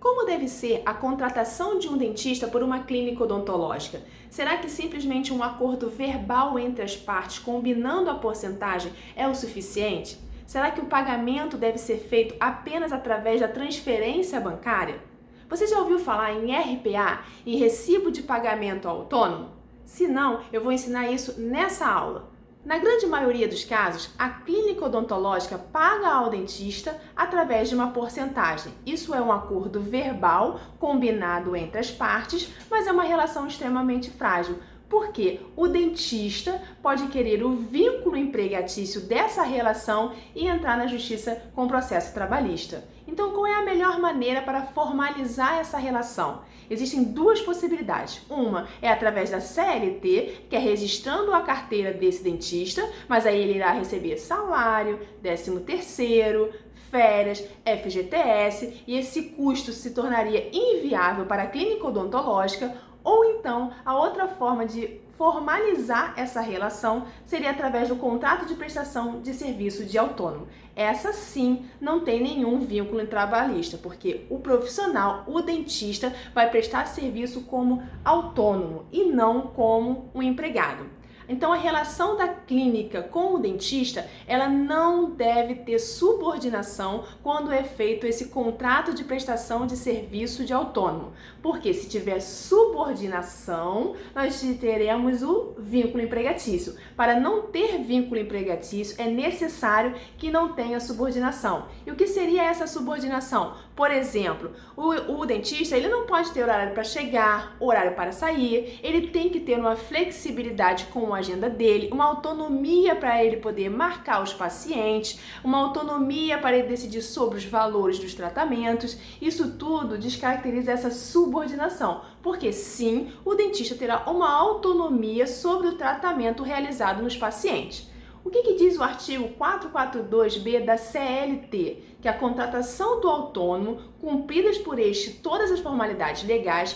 Como deve ser a contratação de um dentista por uma clínica odontológica? Será que simplesmente um acordo verbal entre as partes, combinando a porcentagem, é o suficiente? Será que o pagamento deve ser feito apenas através da transferência bancária? Você já ouviu falar em RPA, em Recibo de Pagamento Autônomo? Se não, eu vou ensinar isso nessa aula. Na grande maioria dos casos, a clínica odontológica paga ao dentista através de uma porcentagem. Isso é um acordo verbal combinado entre as partes, mas é uma relação extremamente frágil, porque o dentista pode querer o vínculo empregatício dessa relação e entrar na justiça com processo trabalhista. Então, qual é a melhor maneira para formalizar essa relação? Existem duas possibilidades. Uma é através da CLT, que é registrando a carteira desse dentista, mas aí ele irá receber salário, 13º, férias, FGTS, e esse custo se tornaria inviável para a clínica odontológica. Ou então, a outra forma de formalizar essa relação seria através do contrato de prestação de serviço de autônomo. Essa sim não tem nenhum vínculo trabalhista, porque o profissional, o dentista, vai prestar serviço como autônomo e não como um empregado. Então, a relação da clínica com o dentista, ela não deve ter subordinação quando é feito esse contrato de prestação de serviço de autônomo. Porque se tiver subordinação, nós teremos o vínculo empregatício. Para não ter vínculo empregatício, é necessário que não tenha subordinação. E o que seria essa subordinação? Por exemplo, o dentista ele não pode ter horário para chegar, horário para sair, ele tem que ter uma flexibilidade com a agenda dele, uma autonomia para ele poder marcar os pacientes, uma autonomia para ele decidir sobre os valores dos tratamentos. Isso tudo descaracteriza essa subordinação, porque sim, o dentista terá uma autonomia sobre o tratamento realizado nos pacientes. O que diz o artigo 442B da CLT? Que a contratação do autônomo, cumpridas por este todas as formalidades legais,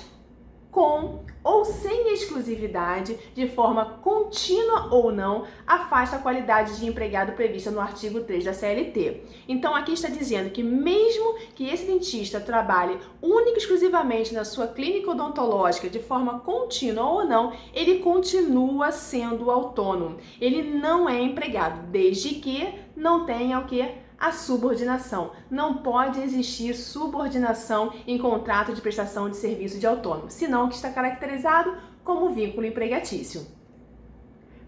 com ou sem exclusividade, de forma contínua ou não, afasta a qualidade de empregado prevista no artigo 3 da CLT. Então, aqui está dizendo que mesmo que esse dentista trabalhe única e exclusivamente na sua clínica odontológica de forma contínua ou não, ele continua sendo autônomo. Ele não é empregado, desde que não tenha o quê? A subordinação. Não pode existir subordinação em contrato de prestação de serviço de autônomo, senão o que está caracterizado como vínculo empregatício.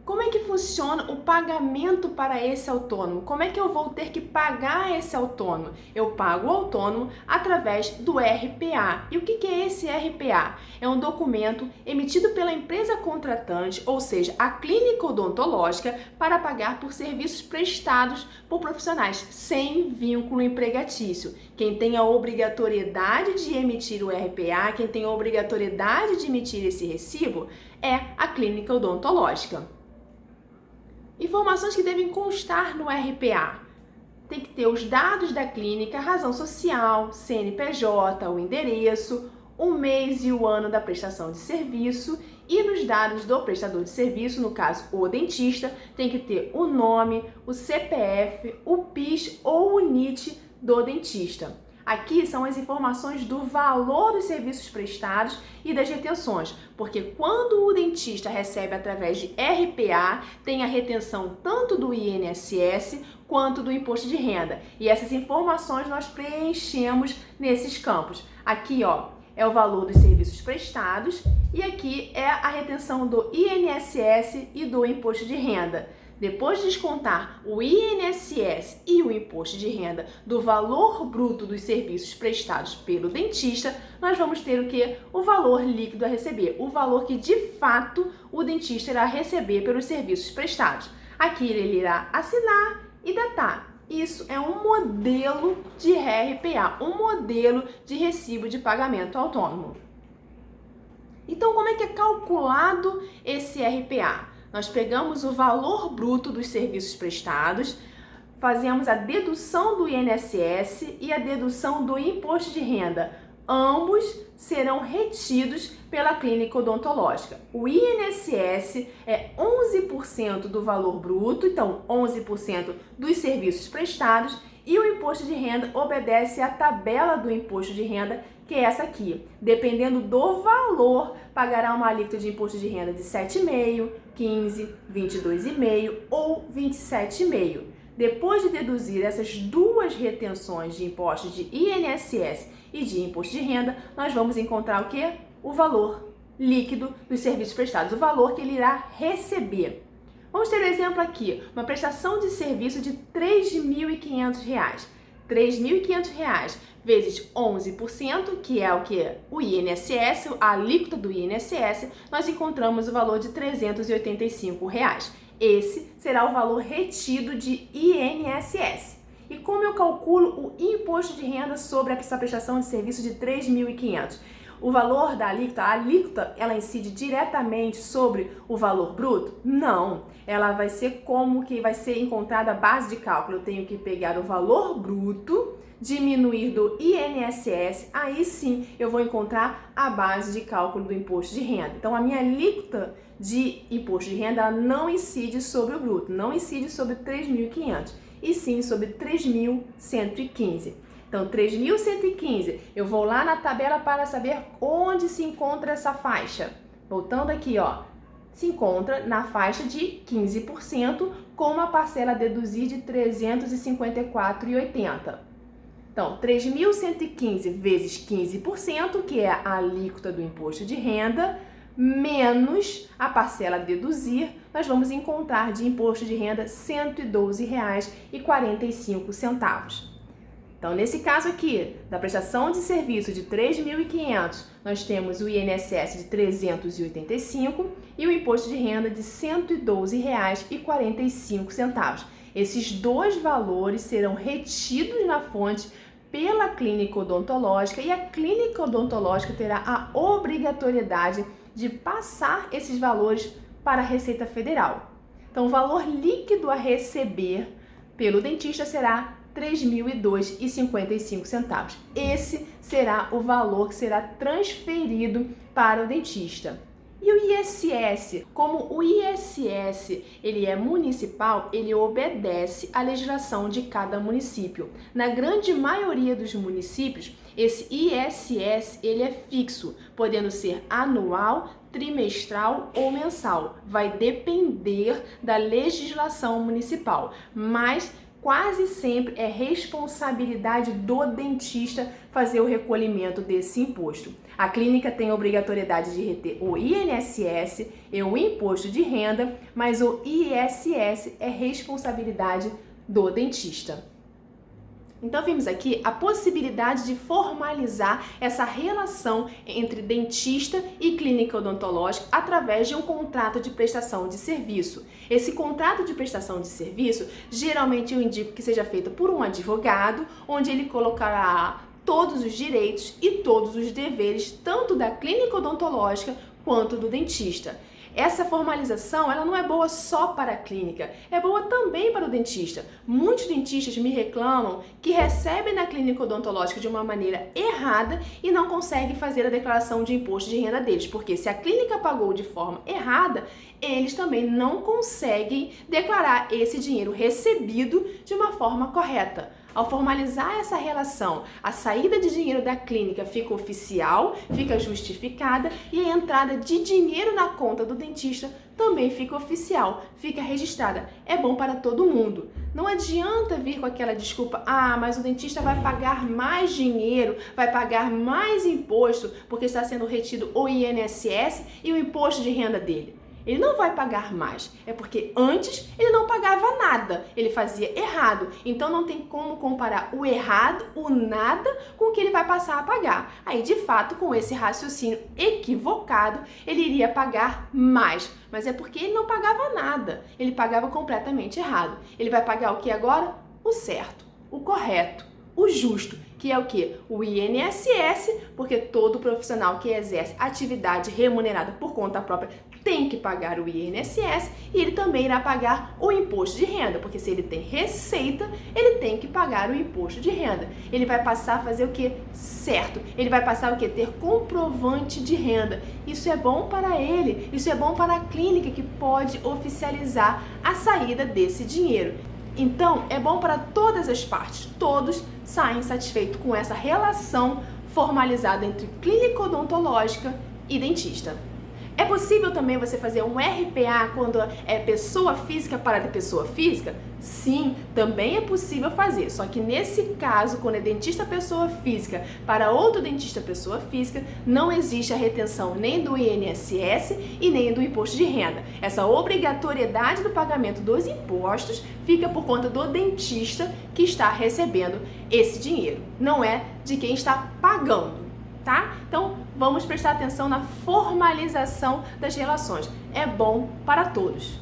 Como é que funciona o pagamento para esse autônomo? Como é que eu vou ter que pagar esse autônomo? Eu pago o autônomo através do RPA. E o que é esse RPA? É um documento emitido pela empresa contratante, ou seja, a clínica odontológica, para pagar por serviços prestados por profissionais sem vínculo empregatício. Quem tem a obrigatoriedade de emitir o RPA, quem tem a obrigatoriedade de emitir esse recibo, é a clínica odontológica. Informações que devem constar no RPA. Tem que ter os dados da clínica, razão social, CNPJ, o endereço, o mês e o ano da prestação de serviço, e nos dados do prestador de serviço, no caso o dentista, tem que ter o nome, o CPF, o PIS ou o NIT do dentista. Aqui são as informações do valor dos serviços prestados e das retenções, porque quando o dentista recebe através de RPA, tem a retenção tanto do INSS quanto do imposto de renda. E essas informações nós preenchemos nesses campos. Aqui, ó, é o valor dos serviços prestados e aqui é a retenção do INSS e do imposto de renda. Depois de descontar o INSS e o imposto de renda do valor bruto dos serviços prestados pelo dentista, nós vamos ter o quê? O valor líquido a receber, o valor que de fato o dentista irá receber pelos serviços prestados. Aqui ele irá assinar e datar. Isso é um modelo de RPA, um modelo de recibo de pagamento autônomo. Então, como é que é calculado esse RPA? Nós pegamos o valor bruto dos serviços prestados, fazemos a dedução do INSS e a dedução do imposto de renda. Ambos serão retidos pela clínica odontológica. O INSS é 11% do valor bruto, então 11% dos serviços prestados, E o imposto de renda obedece à tabela do imposto de renda, que é essa aqui. Dependendo do valor, pagará uma alíquota de imposto de renda de 7,5%, 15%, 22,5% ou 27,5%. Depois de deduzir essas duas retenções de impostos de INSS e de imposto de renda, nós vamos encontrar o quê? O valor líquido dos serviços prestados, o valor que ele irá receber. Vamos ter um exemplo aqui, uma prestação de serviço de R$ 3.500. R$ 3.500 vezes 11%, que é o que? O INSS, a alíquota do INSS, nós encontramos o valor de R$ 385. Esse será o valor retido de INSS. E como eu calculo o imposto de renda sobre essa prestação de serviço de R$ 3.500? O valor da alíquota, a alíquota, ela incide diretamente sobre o valor bruto? Não, ela vai ser como que vai ser encontrada a base de cálculo. Eu tenho que pegar o valor bruto, diminuir do INSS, aí sim eu vou encontrar a base de cálculo do imposto de renda. Então a minha alíquota de imposto de renda ela não incide sobre o bruto, não incide sobre 3.500, e sim sobre 3.115. Então, 3.115, eu vou lá na tabela para saber onde se encontra essa faixa. Voltando aqui, ó, se encontra na faixa de 15%, com uma parcela a deduzir de R$ 354,80. Então, 3.115 vezes 15%, que é a alíquota do imposto de renda, menos a parcela a deduzir, nós vamos encontrar de imposto de renda R$ 112,45. Então, nesse caso aqui, da prestação de serviço de R$ 3.500, nós temos o INSS de 385 e o imposto de renda de R$ 112,45. Esses dois valores serão retidos na fonte pela clínica odontológica e a clínica odontológica terá a obrigatoriedade de passar esses valores para a Receita Federal. Então, o valor líquido a receber pelo dentista será R$ 3.002,55. Esse será o valor que será transferido para o dentista. E o ISS? Como o ISS ele é municipal, ele obedece à legislação de cada município. Na grande maioria dos municípios, esse ISS ele é fixo, podendo ser anual, trimestral ou mensal. Vai depender da legislação municipal, mas quase sempre é responsabilidade do dentista fazer o recolhimento desse imposto. A clínica tem a obrigatoriedade de reter o INSS e o imposto de renda, mas o ISS é responsabilidade do dentista. Então, vimos aqui a possibilidade de formalizar essa relação entre dentista e clínica odontológica através de um contrato de prestação de serviço. Esse contrato de prestação de serviço, geralmente eu indico que seja feito por um advogado, onde ele colocará todos os direitos e todos os deveres, tanto da clínica odontológica quanto do dentista. Essa formalização, ela não é boa só para a clínica, é boa também para o dentista. Muitos dentistas me reclamam que recebem na clínica odontológica de uma maneira errada e não conseguem fazer a declaração de imposto de renda deles, porque se a clínica pagou de forma errada, eles também não conseguem declarar esse dinheiro recebido de uma forma correta. Ao formalizar essa relação, a saída de dinheiro da clínica fica oficial, fica justificada e a entrada de dinheiro na conta do dentista também fica oficial, fica registrada. É bom para todo mundo. Não adianta vir com aquela desculpa, mas o dentista vai pagar mais dinheiro, vai pagar mais imposto porque está sendo retido o INSS e o imposto de renda dele. Ele não vai pagar mais, é porque antes ele não pagava nada, ele fazia errado, então não tem como comparar o errado, o nada, com o que ele vai passar a pagar. Aí, de fato, com esse raciocínio equivocado, ele iria pagar mais, mas é porque ele não pagava nada, ele pagava completamente errado. Ele vai pagar o que agora? O certo, o correto, o justo, que é o quê? O INSS, porque todo profissional que exerce atividade remunerada por conta própria tem que pagar o INSS e ele também irá pagar o imposto de renda, porque se ele tem receita, ele tem que pagar o imposto de renda. Ele vai passar a fazer o quê? Certo. Ele vai passar o quê? Ter comprovante de renda. Isso é bom para ele, isso é bom para a clínica que pode oficializar a saída desse dinheiro. Então, é bom para todas as partes, todos saem satisfeitos com essa relação formalizada entre clínica odontológica e dentista. É possível também você fazer um RPA quando é pessoa física para pessoa física? Sim, também é possível fazer, só que nesse caso, quando é dentista pessoa física para outro dentista pessoa física, não existe a retenção nem do INSS e nem do imposto de renda. Essa obrigatoriedade do pagamento dos impostos fica por conta do dentista que está recebendo esse dinheiro, não é de quem está pagando. Tá? Então, vamos prestar atenção na formalização das relações. É bom para todos.